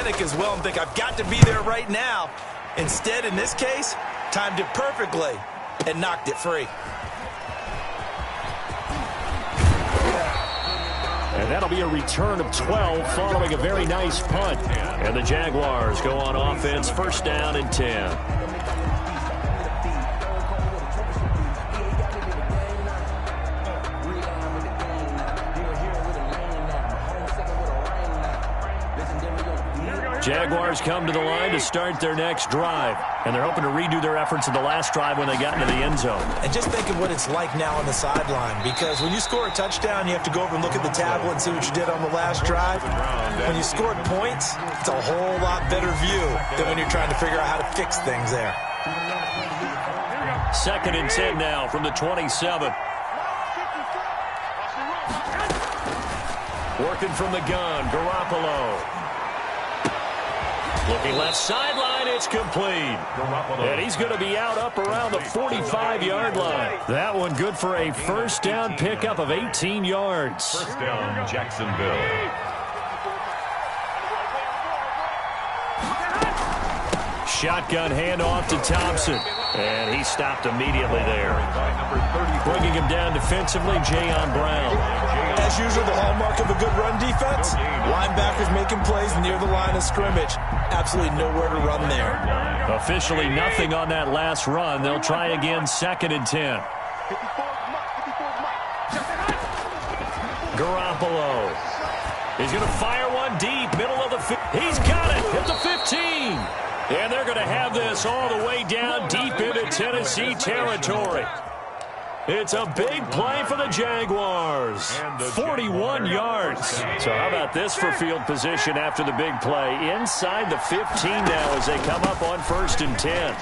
panic as well and think I've got to be there right now. Instead, in this case, timed it perfectly and knocked it free. And that'll be a return of 12 following a very nice punt. And the Jaguars go on offense, first down and 10. Jaguars come to the line to start their next drive. And they're hoping to redo their efforts in the last drive when they got into the end zone. And just think of what it's like now on the sideline, because when you score a touchdown, you have to go over and look at the tablet and see what you did on the last drive. When you scored points, it's a whole lot better view than when you're trying to figure out how to fix things there. Second and 10 now from the 27. Working from the gun, Garoppolo. Looking left sideline, it's complete. And he's going to be up around the 45-yard line. That one good for a first down pickup of 18 yards. First down, Jacksonville. Shotgun handoff to Thompson. And he stopped immediately there. Bringing him down defensively, Jayon Brown. As usual, the hallmark of a good run defense, linebackers making plays near the line of scrimmage. Absolutely nowhere to run there. Officially nothing on that last run. They'll try again, second and 10. Garoppolo. He's going to fire one deep, middle of the field. He's got it at the 15. And they're going to have this all the way down deep into Tennessee territory. It's a big play for the Jaguars. 41 yards. So how about this for field position after the big play? Inside the 15 now as they come up on first and 10.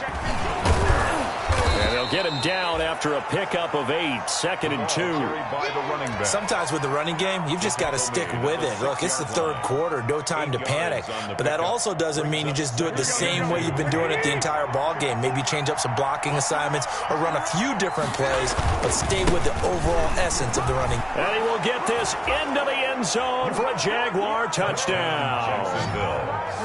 And they'll get him down after a pickup of 8, second and 2. Sometimes with the running game, you've just got to stick with it. Look, it's the third quarter, no time to panic. But that also doesn't mean you just do it the same way you've been doing it the entire ball game. Maybe change up some blocking assignments or run a few different plays, but stay with the overall essence of the running. And he will get this into the end zone for a Jaguar touchdown.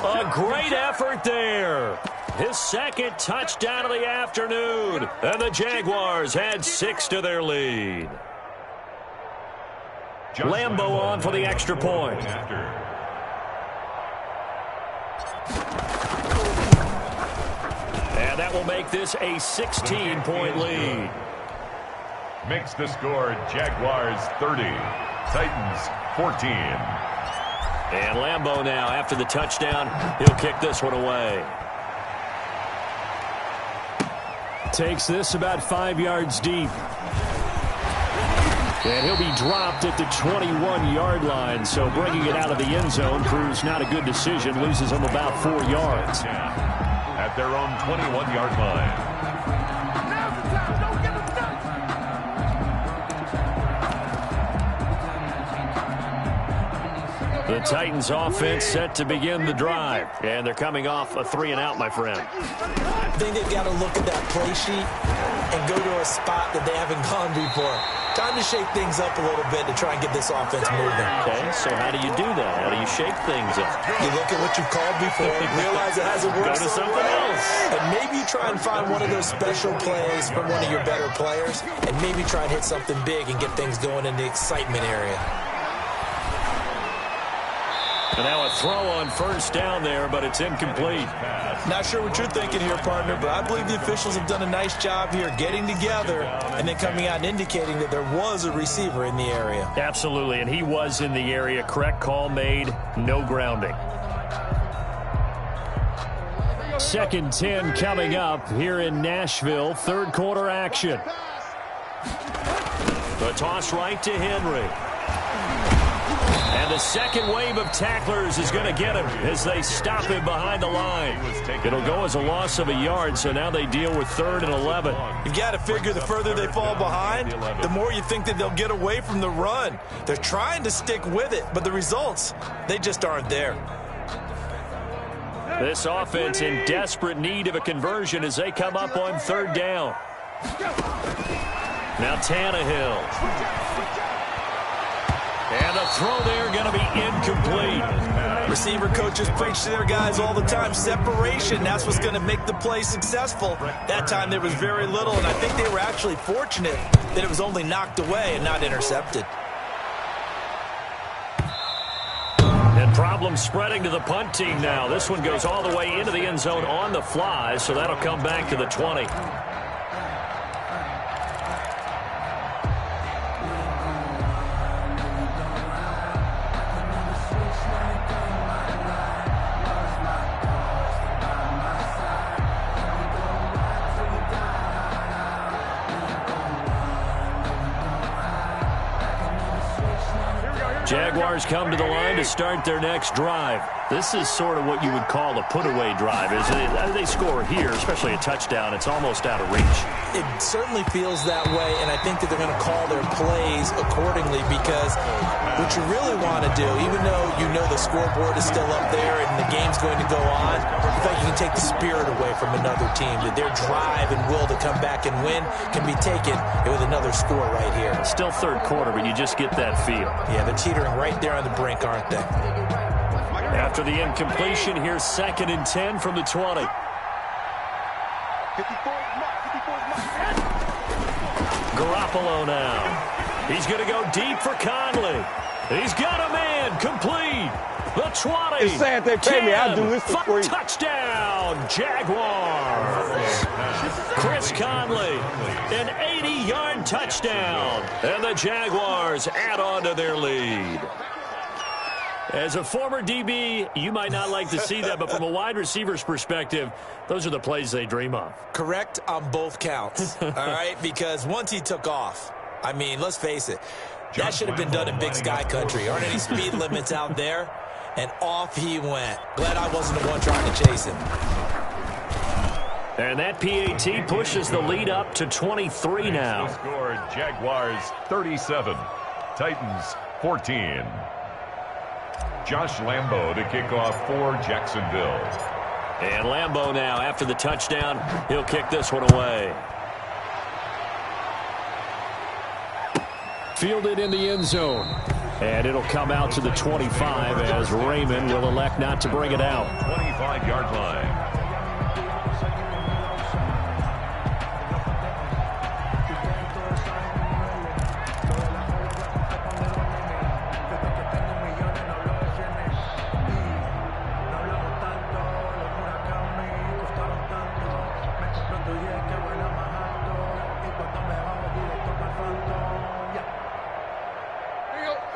A great effort there. His second touchdown of the afternoon. And the Jaguars had 6 to their lead. Lambeau on for the extra point. And that will make this a 16-point lead. Makes the score Jaguars 30, Titans 14. And Lambeau now, after the touchdown, he'll kick this one away. Takes this about 5 yards deep. And he'll be dropped at the 21-yard line. So bringing it out of the end zone proves not a good decision. Loses him about 4 yards. At their own 21-yard line. The Titans offense set to begin the drive. And they're coming off a 3-and-out, my friend. I think they've got to look at that play sheet and go to a spot that they haven't gone before. Time to shake things up a little bit to try and get this offense moving. Okay, so how do you do that? How do you shake things up? You look at what you've called before, realize it hasn't worked. Go to something else. And maybe you try and find one of those special plays from one of your better players, and maybe try and hit something big and get things going in the excitement area. And now a throw on first down there, but it's incomplete. Not sure what you're thinking here, partner, but I believe the officials have done a nice job here getting together and then coming out and indicating that there was a receiver in the area. Absolutely, and he was in the area. Correct call made, no grounding. Second 10 coming up here in Nashville. Third quarter action. The toss right to Henry. And the second wave of tacklers is going to get him as they stop him behind the line. It'll go as a loss of a yard, so now they deal with 3rd and 11. You've got to figure the further they fall behind, the more you think that they'll get away from the run. They're trying to stick with it, but the results, they just aren't there. This offense in desperate need of a conversion as they come up on 3rd down. Now Tannehill. And the throw there going to be incomplete. Receiver coaches preach to their guys all the time. Separation, that's what's going to make the play successful. That time there was very little, and I think they were actually fortunate that it was only knocked away and not intercepted. And problems spreading to the punt team now. This one goes all the way into the end zone on the fly, so that'll come back to the 20. Jaguars come to the line to start their next drive. This is sort of what you would call a put-away drive. As they score here, especially a touchdown, it's almost out of reach. It certainly feels that way, and I think that they're going to call their plays accordingly, because what you really want to do, even though you know the scoreboard is still up there and the game's going to go on, I think you can take the spirit away from another team, that their drive and will to come back and win can be taken with another score right here. Still third quarter, but you just get that feel. Yeah, they're teetering right there on the brink, aren't they? After the incompletion, here's 2nd and 10 from the 20. Garoppolo now. He's going to go deep for Conley. He's got a man complete. The 20. It's sad they pay me. I do this for free. Touchdown, Jaguars. Chris Conley, an 80-yard touchdown. And the Jaguars add on to their lead. As a former DB, you might not like to see that, but from a wide receiver's perspective, those are the plays they dream of. Correct on both counts, all right? Because once he took off, I mean, let's face it, that should have been done in Big Sky Country. Aren't any speed limits out there? And off he went. Glad I wasn't the one trying to chase him. And that PAT pushes the lead up to 23 now. Scored Jaguars 37, Titans 14. Josh Lambo to kick off for Jacksonville. And Lambo now, after the touchdown, he'll kick this one away. Fielded in the end zone. And it'll come out to the 25 as Raymond will elect not to bring it out. 25-yard line.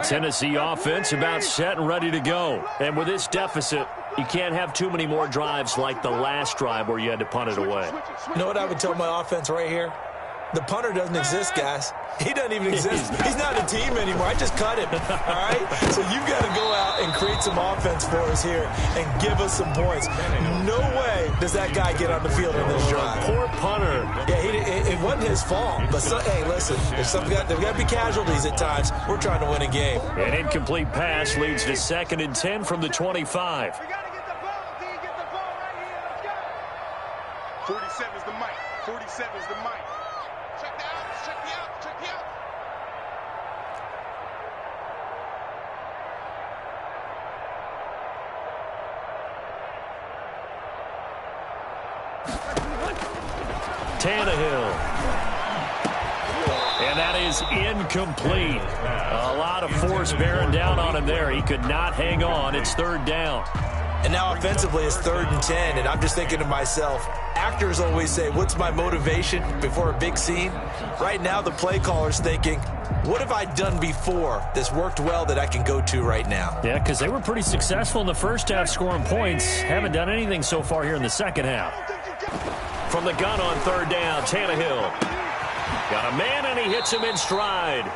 Tennessee offense about set and ready to go. And with this deficit, you can't have too many more drives like the last drive where you had to punt it away. You know what I would tell my offense right here? The punter doesn't exist, guys. He doesn't even exist. He's not a team anymore. I just cut him, all right? So you've got to go out and create some offense for us here and give us some points. No way does that guy get on the field in this drive. Poor punter. Yeah, it wasn't his fault. But, hey, listen, there's got to be casualties at times. We're trying to win a game. An incomplete pass leads to 2nd and 10 from the 25. 47 is the mic. 47 is the mic. Check the outs. Check the outs. Check the outs. Tannehill. And that is incomplete. A lot of force bearing down on him there. He could not hang on. It's 3rd down. And now offensively it's 3rd and 10, and I'm just thinking to myself, actors always say, what's my motivation before a big scene? Right now the play caller's thinking, what have I done before that's worked well that I can go to right now? Yeah, because they were pretty successful in the first half scoring points. Haven't done anything so far here in the second half. From the gun on 3rd down, Tannehill. Got a man, and he hits him in stride.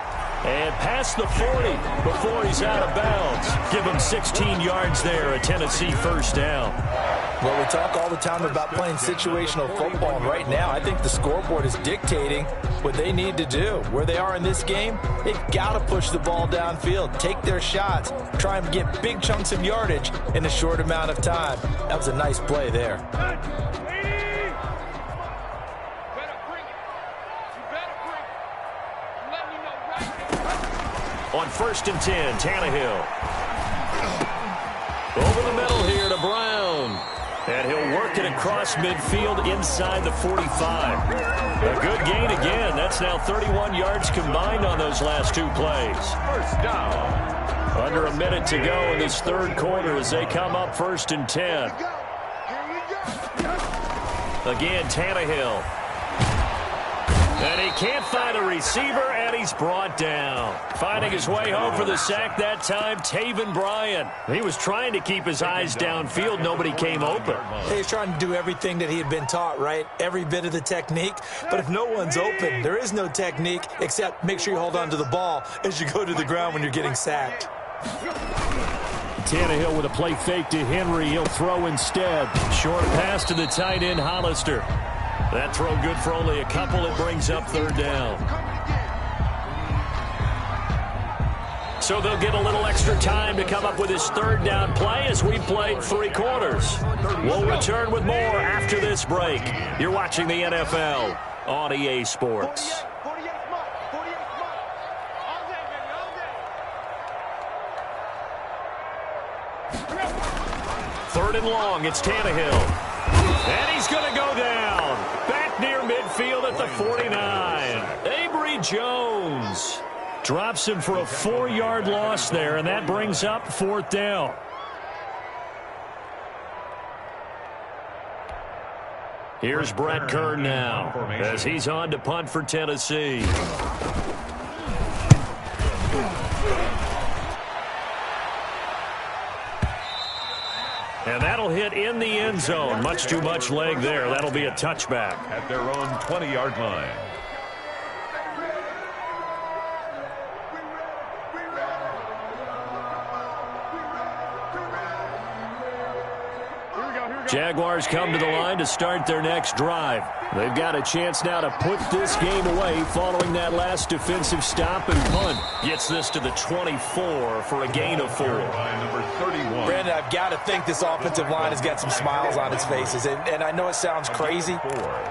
And past the 40 before he's out of bounds. Give him 16 yards there, a Tennessee 1st down. Well, we talk all the time about playing situational football, and right now I think the scoreboard is dictating what they need to do. Where they are in this game, they've got to push the ball downfield, take their shots, try and get big chunks of yardage in a short amount of time. That was a nice play there. On 1st and 10, Tannehill. Over the middle here to Brown. And he'll work it across midfield inside the 45. A good gain again. That's now 31 yards combined on those last two plays. First down. Under a minute to go in this third quarter as they come up 1st and 10. Again, Tannehill. And he can't find a receiver, and he's brought down. Finding his way home for the sack that time, Taven Bryan. He was trying to keep his eyes downfield. Nobody came open. He's trying to do everything that he had been taught, right? Every bit of the technique. But if no one's open, there is no technique except make sure you hold on to the ball as you go to the ground when you're getting sacked. Tannehill with a play fake to Henry. He'll throw instead. Short pass to the tight end, Hollister. That throw good for only a couple. It brings up 3rd down. So they'll get a little extra time to come up with his 3rd down play as we played 3 quarters. We'll return with more after this break. You're watching the NFL on EA Sports. 3rd and long. It's Tannehill. And he's going to go down. Back near midfield at the 49. Avery Jones drops him for a 4-yard loss there, and that brings up 4th down. Here's Brett Kern now as he's on to punt for Tennessee. And that'll hit in the end zone. Much too much leg there. That'll be a touchback. At their own 20-yard line. Jaguars come to the line to start their next drive. They've got a chance now to put this game away following that last defensive stop and punt. Gets this to the 24 for a gain of 4. Number 31. Brandon, I've got to think this offensive line has got some smiles on its faces. And I know it sounds crazy,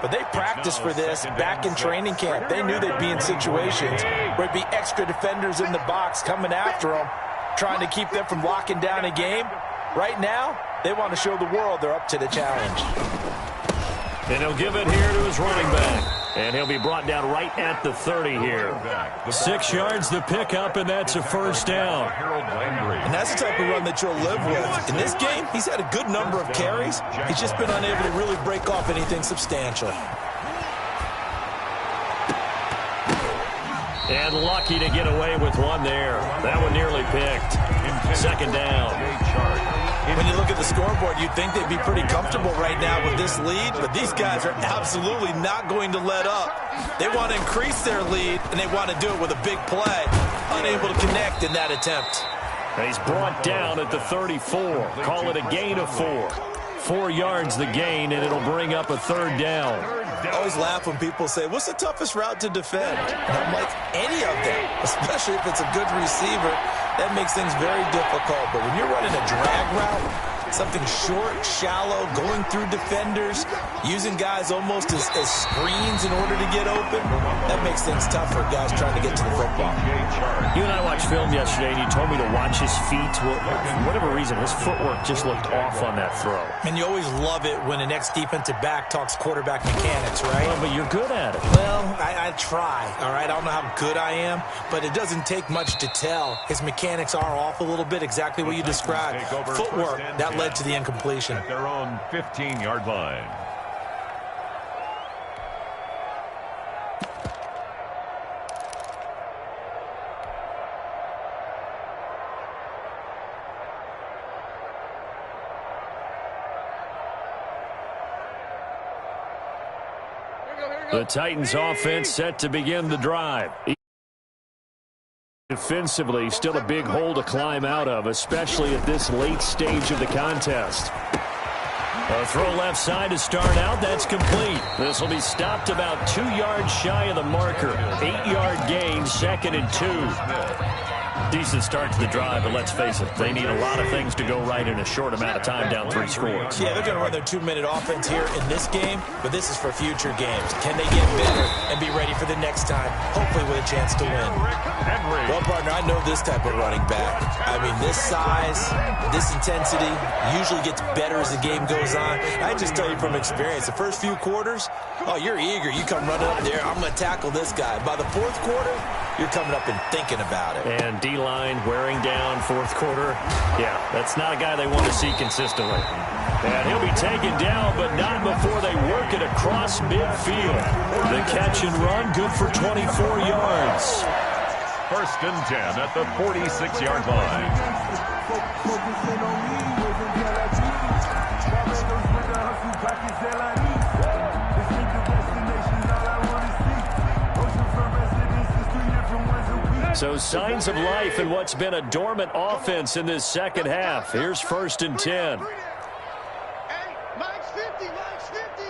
but they practiced for this back in training camp. They knew they'd be in situations where it'd be extra defenders in the box coming after them, trying to keep them from locking down a game. Right now, they want to show the world they're up to the challenge. And he'll give it here to his running back. And he'll be brought down right at the 30 here. 6 yards the pickup, and that's a 1st down. And that's the type of run that you'll live with. In this game, he's had a good number of carries. He's just been unable to really break off anything substantial. And lucky to get away with one there. That one nearly picked. 2nd down. When you look at the scoreboard, you'd think they'd be pretty comfortable right now with this lead, but these guys are absolutely not going to let up. They want to increase their lead, and they want to do it with a big play. Unable to connect in that attempt. And he's brought down at the 34. Call it a gain of 4. 4 yards the gain, and it'll bring up a 3rd down. I always laugh when people say, what's the toughest route to defend? And I'm like, any of them, especially if it's a good receiver. That makes things very difficult. But when you're running a drag route, something short, shallow, going through defenders, using guys almost as screens in order to get open, that makes things tough for guys trying to get to the football. You and I watched film yesterday, and you told me to watch his feet. Well, for whatever reason, his footwork just looked off on that throw. And you always love it when an ex-defensive back talks quarterback mechanics, right? Well, but you're good at it. Well, I try, all right? I don't know how good I am, but it doesn't take much to tell. His mechanics are off a little bit, exactly what you described. Footwork, that led to the incompletion. At their own 15-yard line. The Titans offense set to begin the drive. Defensively, still a big hole to climb out of, especially at this late stage of the contest. A throw left side to start out. That's complete. This will be stopped about 2 yards shy of the marker. 8-yard gain, 2nd and 2. Decent start to the drive, but let's face it, they need a lot of things to go right in a short amount of time down 3 scores. Yeah, they're going to run their 2-minute offense here in this game, but this is for future games. Can they get better and be ready for the next time, hopefully with a chance to win? Well, partner, I know this type of running back. I mean, this size, this intensity usually gets better as the game goes on. I just tell you from experience, the first few quarters, oh, you're eager. You come running up there, I'm going to tackle this guy. By the fourth quarter, you're coming up and thinking about it. And D-line wearing down fourth quarter. Yeah, that's not a guy they want to see consistently. And he'll be taken down, but not before they work it across midfield. The catch and run, good for 24 yards. 1st and 10 at the 46-yard line. So signs of life in what's been a dormant offense in this second half. Here's 1st and 10. Hey, Mike's 50, Mike's 50.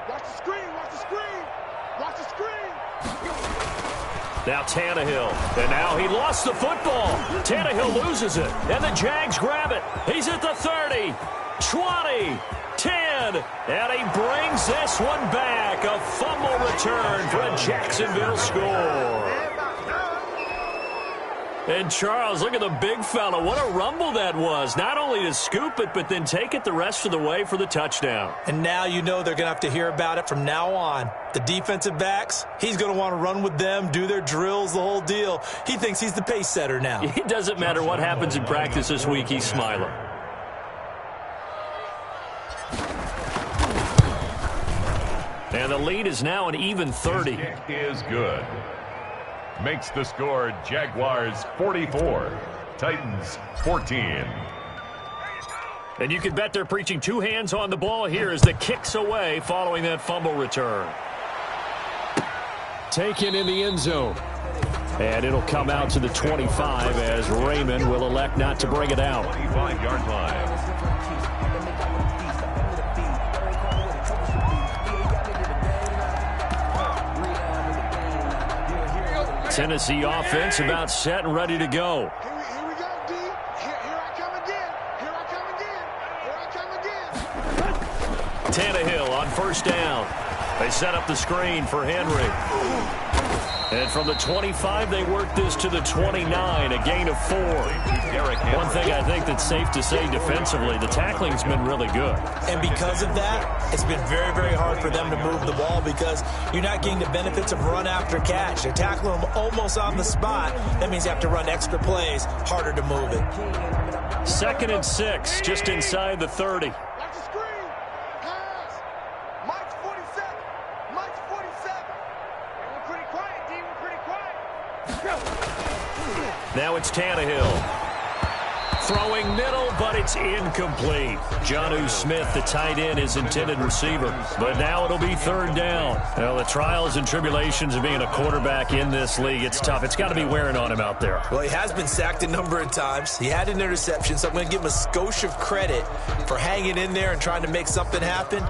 Watch the screen, watch the screen. Watch the screen. Now Tannehill, and now he lost the football. Tannehill loses it, and the Jags grab it. He's at the 30, 20, 10, and he brings this one back. A fumble return for a Jacksonville score. And Charles, look at the big fella. What a rumble that was. Not only to scoop it, but then take it the rest of the way for the touchdown. And now you know they're going to have to hear about it from now on. The defensive backs, he's going to want to run with them, do their drills, the whole deal. He thinks he's the pace setter now. It doesn't matter what happens in practice this week. He's smiling. And the lead is now an even 30. His kick is good. Makes the score Jaguars 44, Titans 14. And you can bet they're preaching 2 hands on the ball here as the kick's away following that fumble return. Taken in the end zone. And it'll come out to the 25 as Raymond will elect not to bring it out. 25-yard line. Tennessee offense about set and ready to go. Here we go, D. Here I come again. Here I come again. Here I come again. Tannehill on 1st down. They set up the screen for Henry. And from the 25, they work this to the 29, a gain of 4. One thing I think that's safe to say defensively, the tackling's been really good. And because of that, it's been very, very hard for them to move the ball because you're not getting the benefits of run after catch. They're tackling them almost on the spot. That means you have to run extra plays, harder to move it. 2nd and 6, just inside the 30. Watch the screen. Pass. Mike's 47. Mike's 47. We're pretty quiet, D. We're pretty quiet. Now it's Tannehill. Throwing middle, but it's incomplete. Jonnu Smith, the tight end, is intended receiver. But now it'll be 3rd down. Well, the trials and tribulations of being a quarterback in this league, it's tough. It's got to be wearing on him out there. Well, he has been sacked a number of times. He had an interception, so I'm going to give him a skosh of credit for hanging in there and trying to make something happen,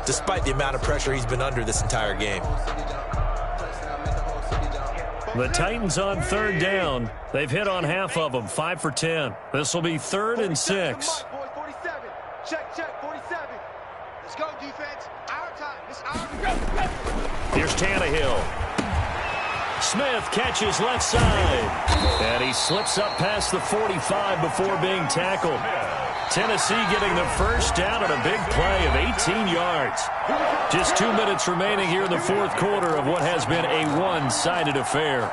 despite the amount of pressure he's been under this entire game. The Titans on 3rd down. They've hit on half of them, 5 for 10. This will be 3rd and 6. 47. Check, 47. Let's go, defense. Our time. It's our time. Here's Tannehill. Smith catches left side. And he slips up past the 45 before being tackled. Tennessee getting the 1st down on a big play of 18 yards. Just 2 minutes remaining here in the 4th quarter of what has been a one-sided affair.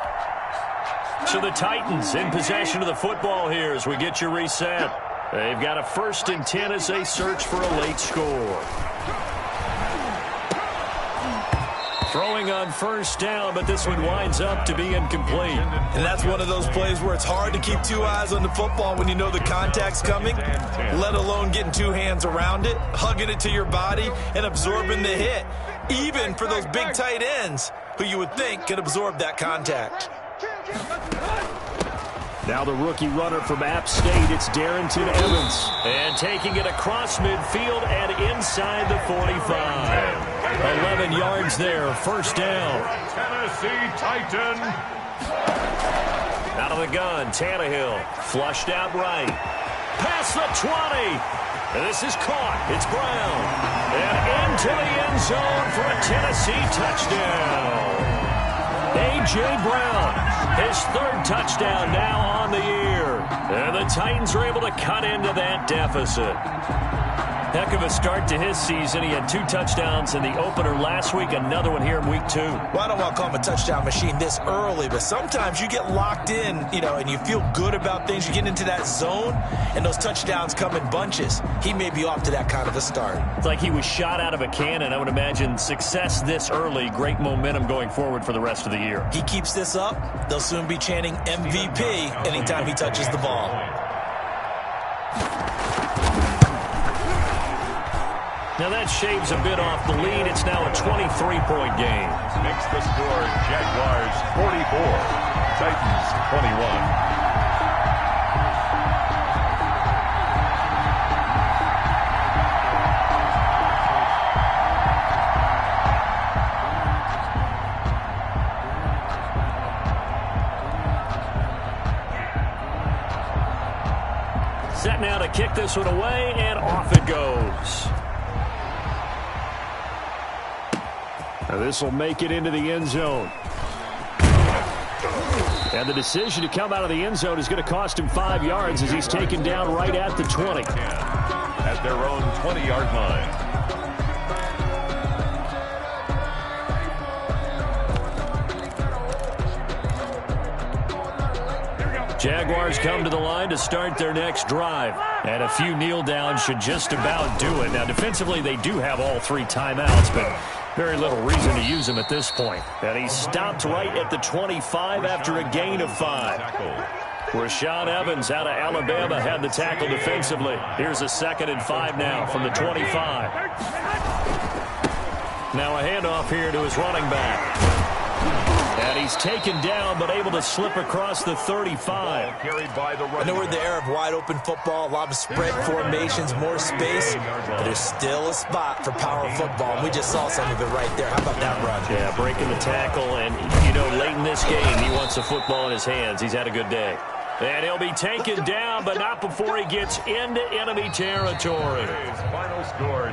So the Titans in possession of the football here as we get you reset. They've got a 1st and 10 as they search for a late score. Throwing on 1st down, but this one winds up to be incomplete. And that's one of those plays where it's hard to keep 2 eyes on the football when you know the contact's coming, let alone getting 2 hands around it, hugging it to your body, and absorbing the hit, even for those big tight ends who you would think could absorb that contact. Now the rookie runner from App State, it's Darrington Evans. And taking it across midfield and inside the 45. 11 yards there, 1st down. Tennessee Titan. Out of the gun, Tannehill. Flushed out right. Past the 20. And this is caught. It's Brown. And into the end zone for a Tennessee touchdown. A.J. Brown, his third touchdown now on the year. And the Titans are able to cut into that deficit. Heck of a start to his season. He had 2 touchdowns in the opener last week, another one here in week 2. Well, I don't want to call him a touchdown machine this early, but sometimes you get locked in, and you feel good about things. You get into that zone, and those touchdowns come in bunches. He may be off to that kind of a start. It's like he was shot out of a cannon. I would imagine success this early, great momentum going forward for the rest of the year. He keeps this up, they'll soon be chanting MVP anytime he touches the ball. Now that shaves a bit off the lead. It's now a 23-point game. Makes the score Jaguars 44, Titans 21. Set now to kick this one away, and off it goes. Now this will make it into the end zone. And the decision to come out of the end zone is going to cost him 5 yards as he's taken down right at the 20. At their own 20-yard line. Jaguars come to the line to start their next drive. And a few kneel downs should just about do it. Now defensively they do have all 3 timeouts, but very little reason to use them at this point. And he stopped right at the 25 after a gain of 5. Rashaan Evans out of Alabama had the tackle defensively. Here's a 2nd and 5 now from the 25. Now a handoff here to his running back. And he's taken down, but able to slip across the 35. I know we're in the era of wide-open football, a lot of spread formations, more space, but there's still a spot for power football, and we just saw some of it right there. How about that run? Yeah, breaking the tackle, and, late in this game, he wants the football in his hands. He's had a good day. And he'll be taken down, but not before he gets into enemy territory. Final score.